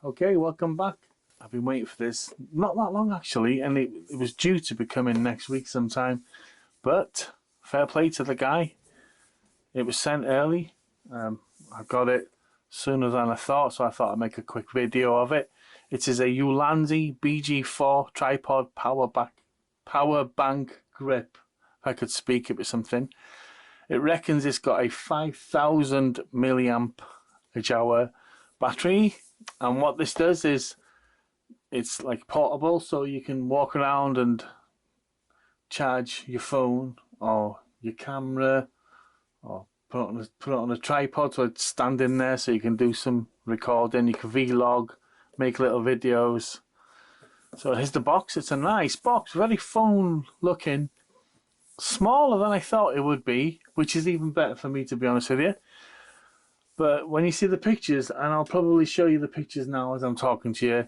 Okay, welcome back. I've been waiting for this not that long actually, and it was due to be coming next week sometime, but fair play to the guy. It was sent early. I got it sooner than I thought, so I thought I'd make a quick video of it. It is a Ulanzi BG-4 tripod power bank grip. If I could speak, it was something. It reckons it's got a 5,000 milliamp hour battery, and what this does is it's like portable, so you can walk around and charge your phone or your camera, or put it on a tripod so it's standing there, so you can do some recording. You can vlog, make little videos. So here's the box. It's a nice box, very phone looking, smaller than I thought it would be, which is even better for me, to be honest with you. But when you see the pictures, and I'll probably show you the pictures now as I'm talking to you,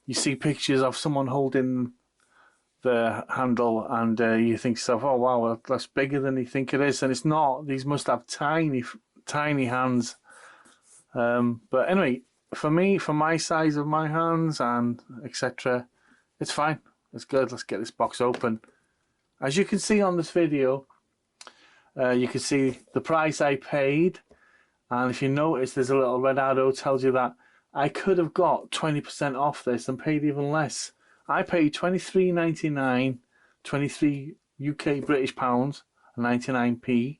you see pictures of someone holding the handle, and you think to yourself, oh wow, that's bigger than you think it is, and it's not. These must have tiny hands. But anyway, for me, for my size of my hands and etc., it's fine. It's good. Let's get this box open. As you can see on this video, you can see the price I paid, and if you notice, there's a little red arrow tells you that I could have got 20% off this and paid even less. I paid $23.99, 23 UK British pounds, 99p,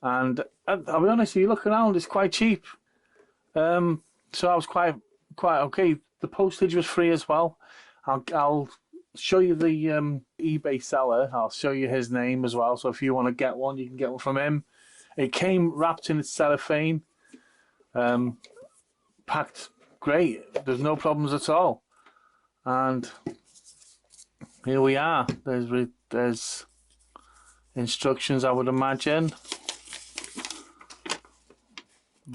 and I'll be honest, if you look around, it's quite cheap. So I was quite okay. The postage was free as well. I'll show you the eBay seller. I'll show you his name as well, so if you want to get one, you can get one from him. It came wrapped in its cellophane, packed great. There's no problems at all. And here we are. There's instructions, I would imagine.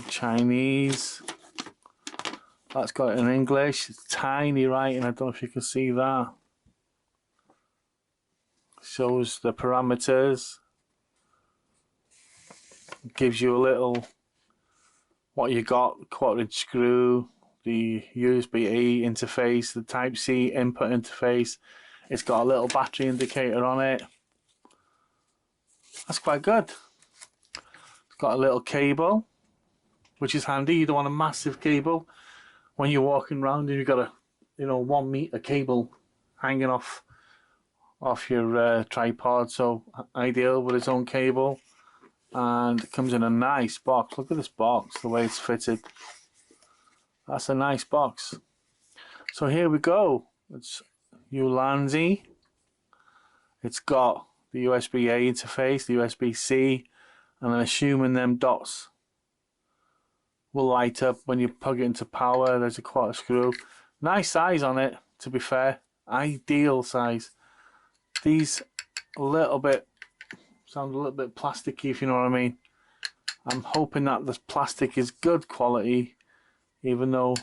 Chinese. That's got it in English. It's tiny writing. I don't know if you can see that. Shows the parameters. It gives you a little what you got, 1/4" screw, the USB-A interface, the Type-C input interface. It's got a little battery indicator on it. That's quite good. It's got a little cable, which is handy. You don't want a massive cable when you're walking around and you've got a 1 meter cable hanging off your tripod. So ideal with its own cable. And it comes in a nice box. Look at this box, the way it's fitted. That's a nice box. So here we go. It's Ulanzi. It's got the USB-A interface, the USB-C, and I'm assuming them dots will light up when you plug it into power. There's a 1/4" screw. Nice size on it, to be fair. Ideal size. These sound a little bit plasticky, if you know what I mean. I'm hoping that this plastic is good quality, even though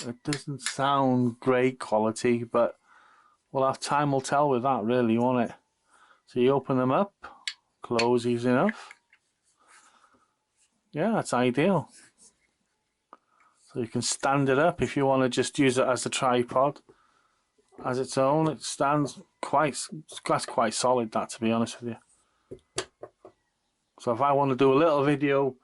it doesn't sound great quality, but we'll have time will tell with that, really, won't it? So you open them up, close easy enough. Yeah, that's ideal. So you can stand it up if you want to just use it as a tripod, as its own. It stands that's quite solid, that, to be honest with you. So if I want to do a little video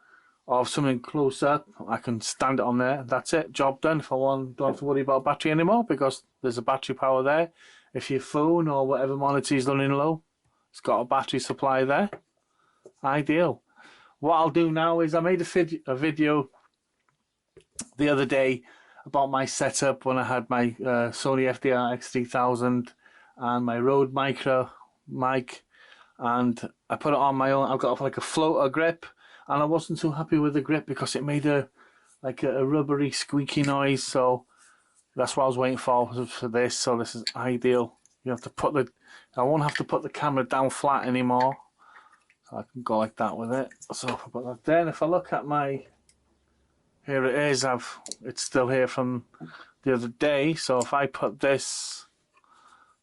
of something close up, I can stand it on there. That's it, job done. If I don't have to worry about battery anymore, because there's a battery power there. If your phone or whatever monitor is running low, it's got a battery supply there. Ideal. What I'll do now is I made a video the other day about my setup when I had my Sony FDR X3000 and my RØDE micro mic, and I put it on my own. I've got like a floater grip, and I wasn't too happy with the grip because it made a rubbery squeaky noise. So that's what I was waiting for this. So this is ideal. You have to I won't have to put the camera down flat anymore, so I can go like that with it. So if I put that there, and if I look at my, here it is. It's still here from the other day. So if I put this,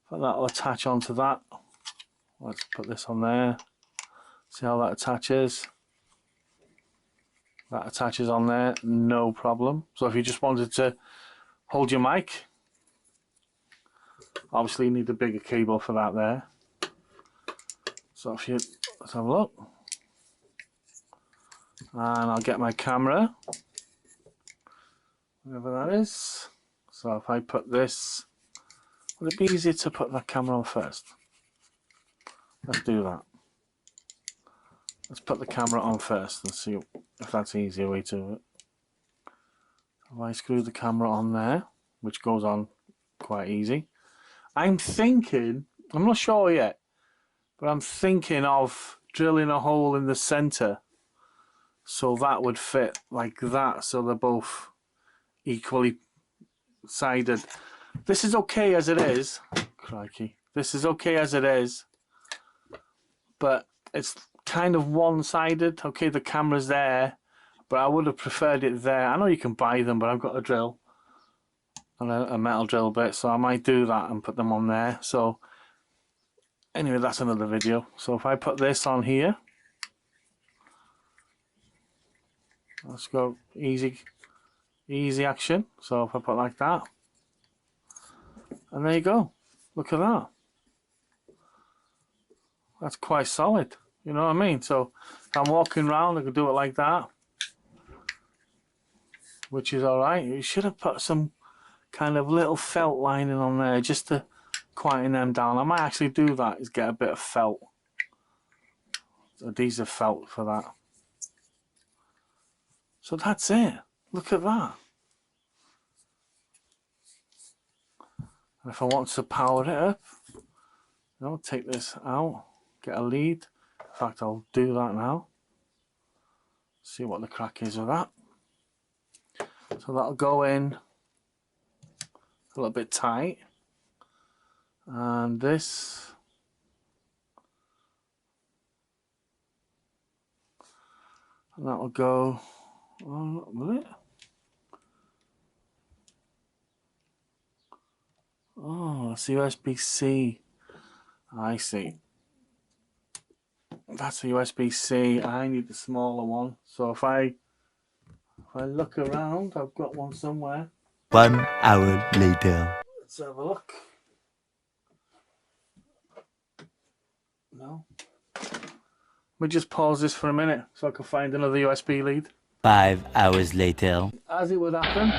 that'll attach onto that. Let's put this on there. See how that attaches. That attaches on there, no problem. So if you just wanted to hold your mic, obviously you need a bigger cable for that there. So if you, let's have a look. And I'll get my camera, whatever that is. So if I put this, would it be easier to put that camera on first? Let's do that. Let's put the camera on first and see if that's an easier way to do it. If I screw the camera on there, which goes on quite easy. I'm thinking, I'm not sure yet, but I'm thinking of drilling a hole in the center so that would fit like that, so they're both equally sided. This is okay as it is. Crikey. This is okay as it is, but it's kind of one-sided. Okay, the camera's there, but I would have preferred it there. I know you can buy them, but I've got a drill and a metal drill bit, so I might do that and put them on there. So anyway, that's another video. So if I put this on here, let's go easy action. So if I put like that, and there you go. Look at that. That's quite solid. You know what I mean? So if I'm walking around, I could do it like that, which is alright. You should have put some kind of little felt lining on there just to quieten them down. I might actually do that, is get a bit of felt, adhesive felt for that. So that's it. Look at that. And if I want to power it up, I'll take this out, get a lead. In fact, I'll do that now. See what the crack is with that. So that'll go in a little bit tight. And this, and that will go, oh, will it? Oh, it's USB-C. I see. That's a USB-C. I need the smaller one. So if I look around, I've got one somewhere. 1 hour later. Let's have a look. No. Let me just pause this for a minute so I can find another USB lead. 5 hours later. As it would happen,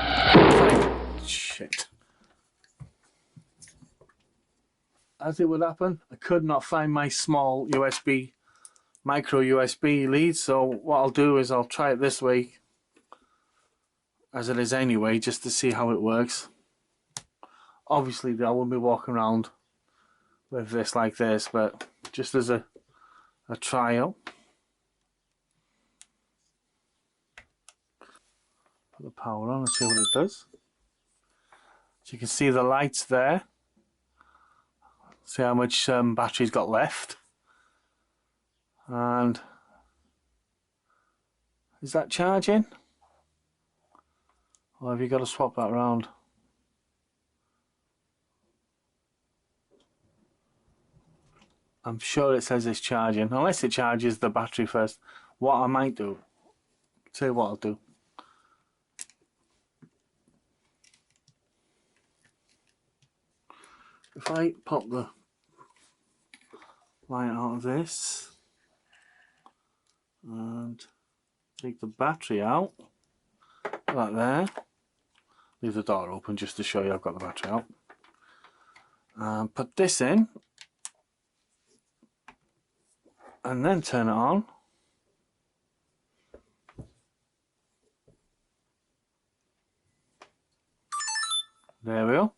As it would happen, I could not find my small USB, micro USB lead. So what I'll do is I'll try it this way, as it is anyway, just to see how it works. Obviously, I won't be walking around with this like this, but just as a trial. Put the power on and see what it does. So you can see the lights there. See how much battery's got left. And is that charging? Or have you got to swap that around? I'm sure it says it's charging, unless it charges the battery first. What I might do, tell you what I'll do. If I pop the light out of this and take the battery out, like there, leave the door open just to show you I've got the battery out, and put this in, and then turn it on. There we go.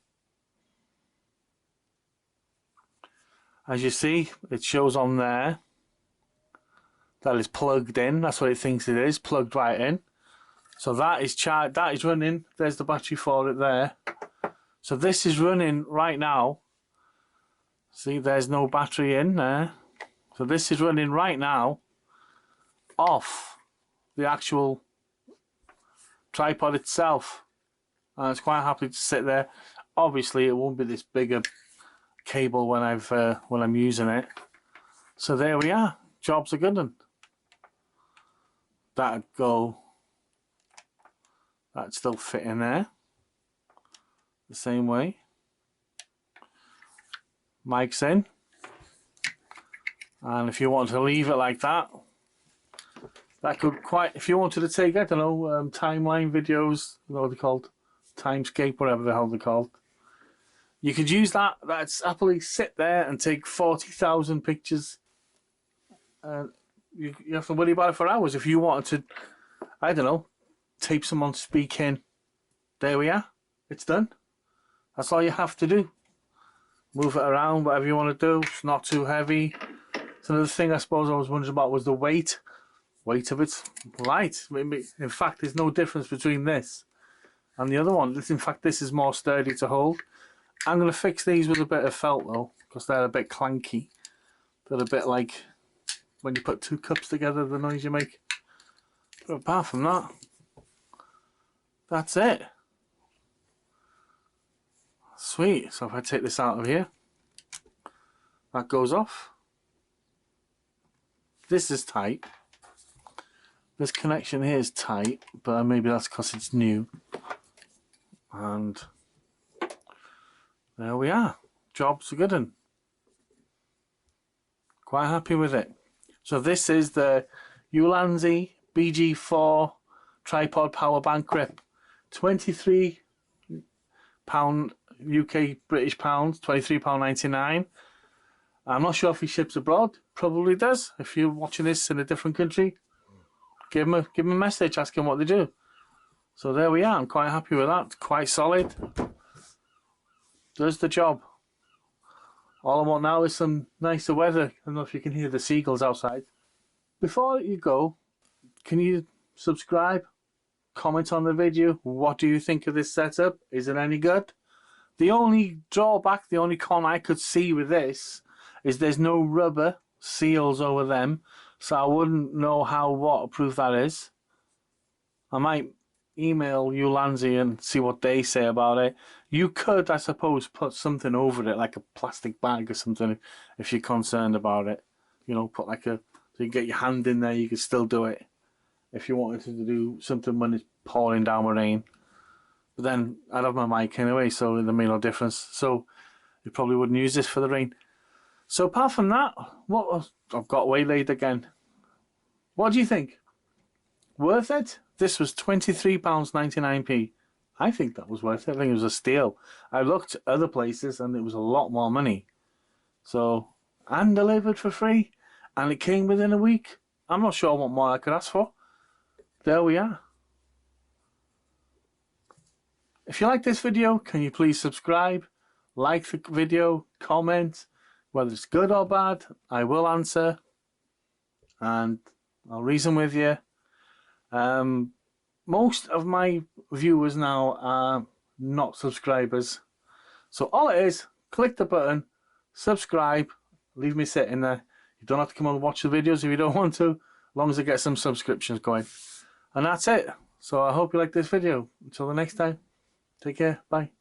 As you see, it shows on there that is plugged in. That's what it thinks it is, plugged right in. So that is charged, that is running. There's the battery for it there. So this is running right now. See, there's no battery in there. So this is running right now off the actual tripod itself. And it's quite happy to sit there. Obviously, it won't be this bigger cable when I'm using it. So there we are. Job's a good one. That'd go That's still fit in there the same way. Mic's in, and if you want to leave it like that, that could quite, if you wanted to take, I don't know, timeline videos, what are they called, timescape, whatever the hell they're called, you could use that. That's happily sit there and take 40,000 pictures. You have to worry about it for hours. If you wanted to, I don't know, tape someone speaking, there we are, it's done. That's all you have to do. Move it around, whatever you want to do. It's not too heavy. So another thing I suppose I was wondering about was the weight. Weight of it's light. In fact, there's no difference between this and the other one. In fact, this is more sturdy to hold. I'm going to fix these with a bit of felt though, because they're a bit clanky. They're a bit like when you put two cups together, the noise you make. But apart from that, that's it. Sweet. So if I take this out of here, that goes off. This is tight. This connection here is tight, but maybe that's because it's new. And there we are. Job's a good one. Quite happy with it. So this is the Ulanzi BG-4 tripod power bank grip. £23 UK British pounds, £23.99. I'm not sure if he ships abroad. Probably does. If you're watching this in a different country, give him a message, ask him what they do. So there we are. I'm quite happy with that. Quite solid. Does the job. All I want now is some nicer weather. I don't know if you can hear the seagulls outside. Before you go, can you subscribe? Comment on the video. What do you think of this setup? Is it any good? The only drawback, the only con I could see with this is there's no rubber seals over them, so I wouldn't know how waterproof that is. I might email Ulanzi and see what they say about it. You could, I suppose, put something over it, like a plastic bag or something, if you're concerned about it. You know, put like a, so you get your hand in there, you could still do it. If you wanted to do something when it's pouring down with rain. But then I'd have my mic anyway, so it made no difference. So you probably wouldn't use this for the rain. So apart from that, what I've got waylaid again. What do you think? Worth it? This was £23.99p. I think that was worth it. I think it was a steal. I looked other places and it was a lot more money. So, and delivered for free. And it came within a week. I'm not sure what more I could ask for. There we are. If you like this video, can you please subscribe, like the video, comment, whether it's good or bad, I will answer, and I'll reason with you. Most of my viewers now are not subscribers, so all it is, click the button, subscribe, leave me sitting there. You don't have to come and watch the videos if you don't want to, as long as I get some subscriptions going. And that's it. So I hope you like this video. Until the next time, take care, bye.